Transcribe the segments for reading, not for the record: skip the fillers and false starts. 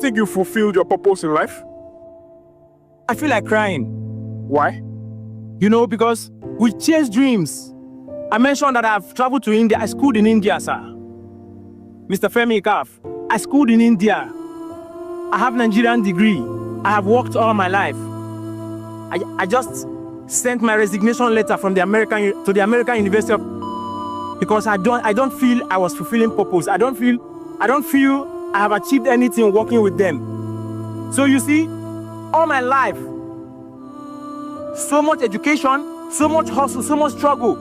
think you fulfilled your purpose in life? I feel like crying. Why? Because we chase dreams. I mentioned that I've traveled to India. I schooled in India, sir. Mr. Femi Kaf, I schooled in India. I have Nigerian degree. I have worked all my life. I just sent my resignation letter from the American University because I don't feel I was fulfilling purpose. I don't feel I have achieved anything working with them. So you see, all my life, so much education, so much hustle, so much struggle.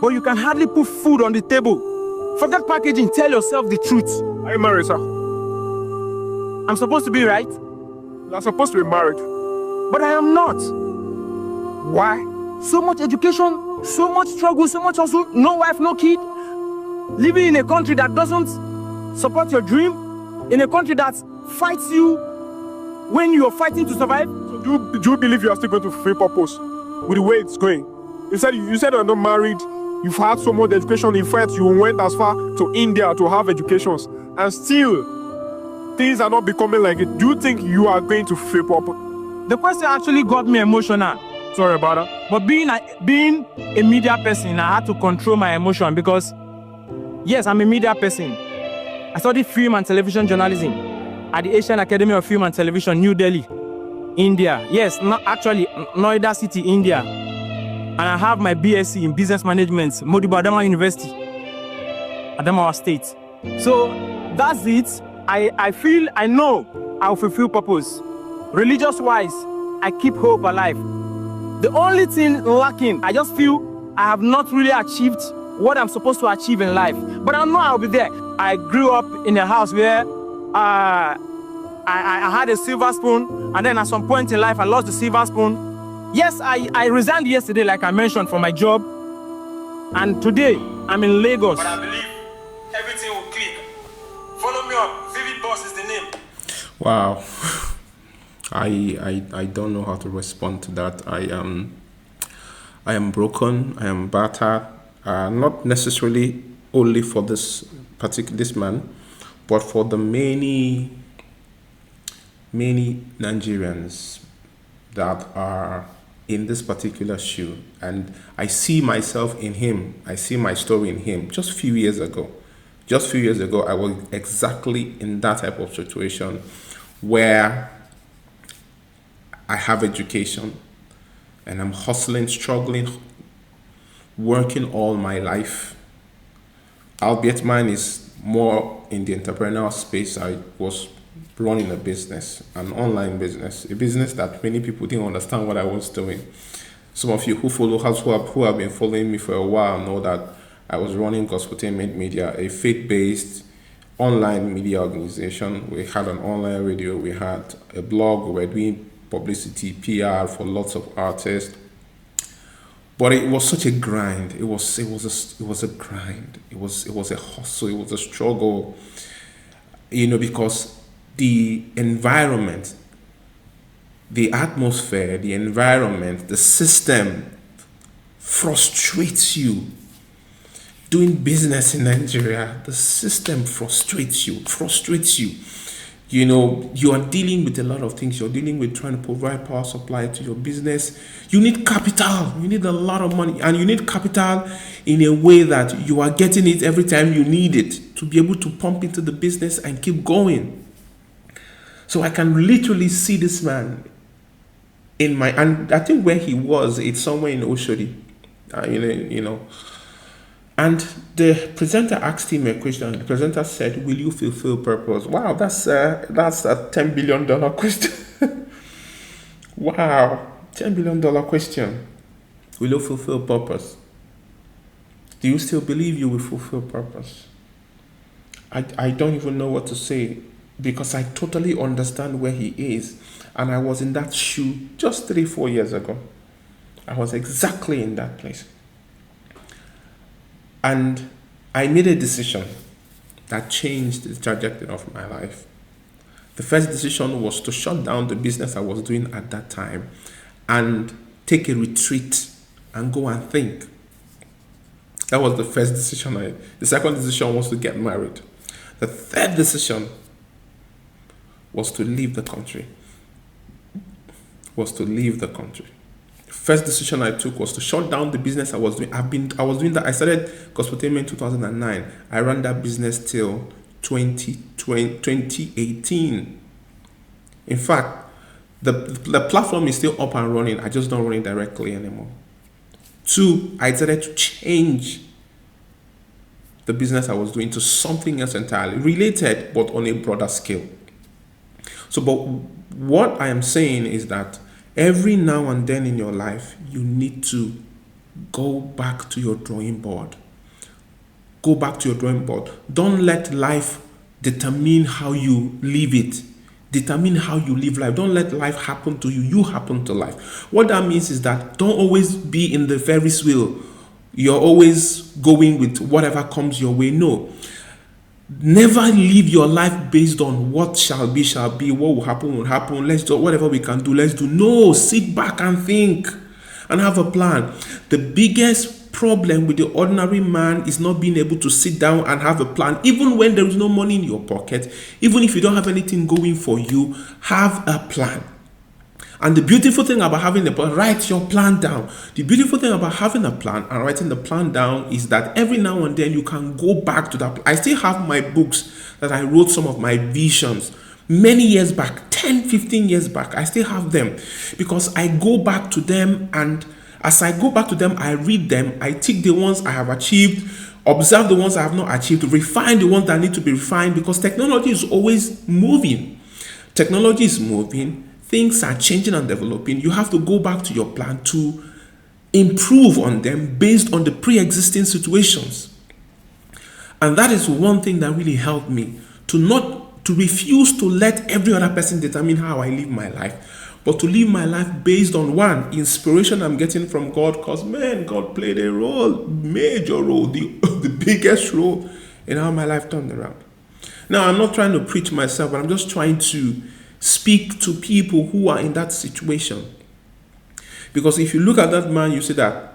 But you can hardly put food on the table. Forget packaging, tell yourself the truth. Are you married, sir? I'm supposed to be right, You're supposed to be married. but I am not. Why? So much education, so much struggle, so much hustle, no wife, no kid. Living in a country that doesn't support your dream, in a country that fights you when you're fighting to survive. So do you believe you are still going to fulfill purpose with the way it's going? You said you're not married. You've had so much education. In fact, you went as far to India to have educations, and still things are not becoming like it. Do you think you are going to fulfill purpose? The question actually got me emotional. Sorry about that. But being a media person, I had to control my emotion because, yes, I'm a media person. I studied film and television journalism at the Asian Academy of Film and Television, New Delhi, India. Yes, Noida City, India. And I have my BSc in Business Management, Modibo Adamawa University, Adamawa State. So that's it. I know I'll fulfill purpose. Religious-wise, I keep hope alive. The only thing lacking, I just feel I have not really achieved what I'm supposed to achieve in life. But I know I'll be there. I grew up in a house where I had a silver spoon, and then at some point in life, I lost the silver spoon. Yes, I resigned yesterday, like I mentioned, from my job. And today, I'm in Lagos. But I believe everything will click. Follow me up. Vivid Boss is the name. Wow. I don't know how to respond to that. I am broken. I am battered. Not necessarily only for this man, but for the many Nigerians that are in this particular shoe. And I see myself in him. I see my story in him. Just a few years ago, I was exactly in that type of situation where I have education and I'm hustling, struggling, working all my life. Albeit mine is more in the entrepreneurial space. I was running a business, an online business, a business that many people didn't understand what I was doing. Some of you who have been following me for a while know that I was running Gospeltainment Media, a faith-based online media organization. We had an online radio, we had a blog, we were doing publicity, PR for lots of artists. But it was such a grind. It was a grind. It was a hustle. It was a struggle. Because the environment, the atmosphere, the environment, the system frustrates you. Doing business in Nigeria, the system frustrates you. You are dealing with a lot of things. You're dealing with trying to provide power supply to your business. You need capital. You need a lot of money. And you need capital in a way that you are getting it every time you need it to be able to pump into the business and keep going. So I can literally see this man and I think where he was, it's somewhere in Oshodi. And the presenter asked him a question. The presenter said, "Will you fulfill purpose?" Wow, that's a $10 billion question. Wow, $10 billion question. Will you fulfill purpose? Do you still believe you will fulfill purpose? I don't even know what to say because I totally understand where he is. And I was in that shoe just 3-4 years ago. I was exactly in that place. And I made a decision that changed the trajectory of my life. The first decision was to shut down the business I was doing at that time and take a retreat and go and think. That was the first decision. The second decision was to get married. The third decision was to leave the country. First decision I took was to shut down the business I was doing. I was doing that. I started Gospeltainment in 2009. I ran that business till 2018. In fact, the platform is still up and running. I just don't run it directly anymore. 2, I decided to change the business I was doing to something else entirely related, but on a broader scale. So, but what I am saying is that every now and then in your life, you need to go back to your drawing board. Go back to your drawing board. Don't let life determine how you live it. Determine how you live life. Don't let life happen to you. You happen to life. What that means is that don't always be in the Ferris wheel. You're always going with whatever comes your way. No. Never live your life based on what shall be, what will happen. Let's do whatever we can do. Let's do. No, sit back and think and have a plan. The biggest problem with the ordinary man is not being able to sit down and have a plan. Even when there is no money in your pocket, even if you don't have anything going for you, have a plan. And the beautiful thing about having a plan, write your plan down. The beautiful thing about having a plan and writing the plan down is that every now and then you can go back to that. I still have my books that I wrote some of my visions many years back, 10, 15 years back. I still have them because I go back to them, and as I go back to them, I read them, I tick the ones I have achieved, observe the ones I have not achieved, refine the ones that need to be refined, because technology is always moving. Technology is moving. Things are changing and developing. You have to go back to your plan to improve on them based on the pre-existing situations. And that is one thing that really helped me to refuse to let every other person determine how I live my life, but to live my life based on one, inspiration I'm getting from God, because man, God played a major role, the biggest role in how my life turned around. Now, I'm not trying to preach myself, but I'm just trying to speak to people who are in that situation. Because if you look at that man, you see that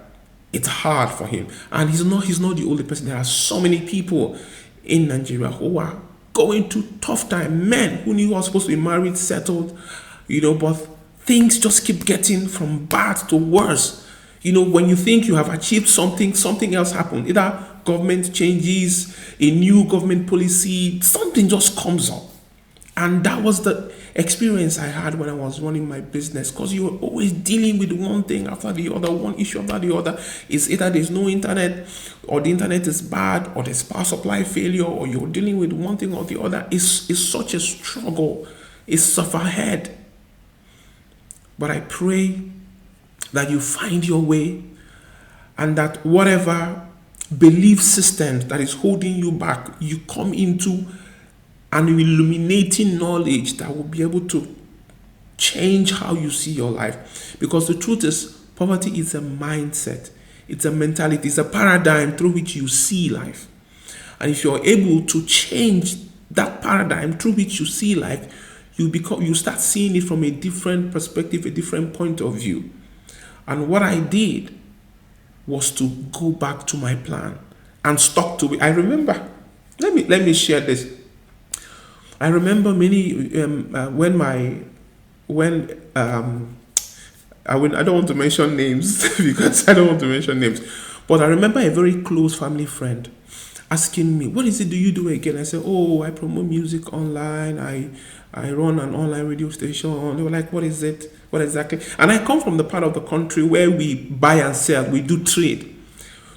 it's hard for him. And he's not the only person. There are so many people in Nigeria who are going through tough time. Men who knew were supposed to be married, settled, but things just keep getting from bad to worse. When you think you have achieved something else happens. Either government changes, a new government policy, something just comes up. And that was the experience I had when I was running my business, because you're always dealing with one thing after the other, one issue after the other. It's either there's no internet, or the internet is bad, or there's power supply failure, or you're dealing with one thing or the other. It's such a struggle. It's sufferhead. But I pray that you find your way, and that whatever belief system that is holding you back, you come into an illuminating knowledge that will be able to change how you see your life. Because the truth is, poverty is a mindset. It's a mentality. It's a paradigm through which you see life. And if you're able to change that paradigm through which you see life, you start seeing it from a different perspective, a different point of view. And what I did was to go back to my plan and stuck to it. I remember, let me share this. I remember many I don't want to mention names because I don't want to mention names, but I remember a very close family friend asking me, "What is it do you do again?" I said, "Oh, I promote music online. I run an online radio station." They were like, "What is it? What exactly?" And I come from the part of the country where we buy and sell, we do trade.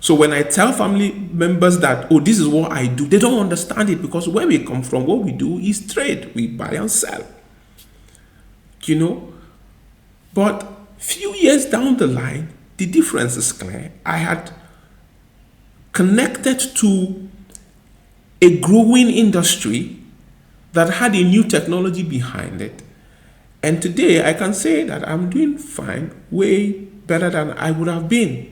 So when I tell family members that, "Oh, this is what I do," they don't understand it, because where we come from, what we do is trade. We buy and sell. But few years down the line, the difference is clear. I had connected to a growing industry that had a new technology behind it. And today I can say that I'm doing fine, way better than I would have been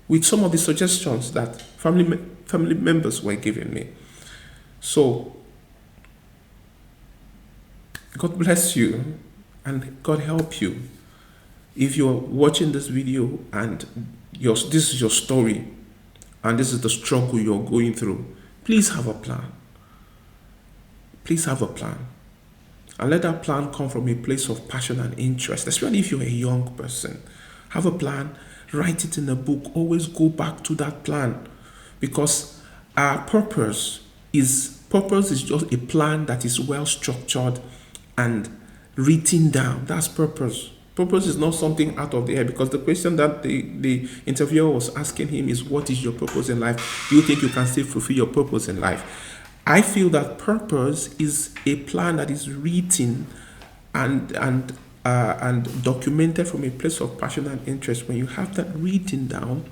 with some of the suggestions that family members were giving me. So, God bless you and God help you. If you're watching this video and this is your story and this is the struggle you're going through, please have a plan. Please have a plan. And let that plan come from a place of passion and interest, especially if you're a young person. Have a plan, write it in a book, always go back to that plan. Because our purpose is just a plan that is well structured and written down. That's purpose. Purpose is not something out of the air, because the question that the interviewer was asking him is, what is your purpose in life? Do you think you can still fulfill your purpose in life? I feel that purpose is a plan that is written and documented from a place of passion and interest. When you have that written down,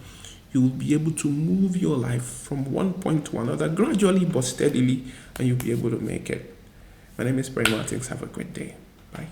you will be able to move your life from one point to another, gradually but steadily, and you'll be able to make it. My name is Perry Martins. Have a great day. Bye.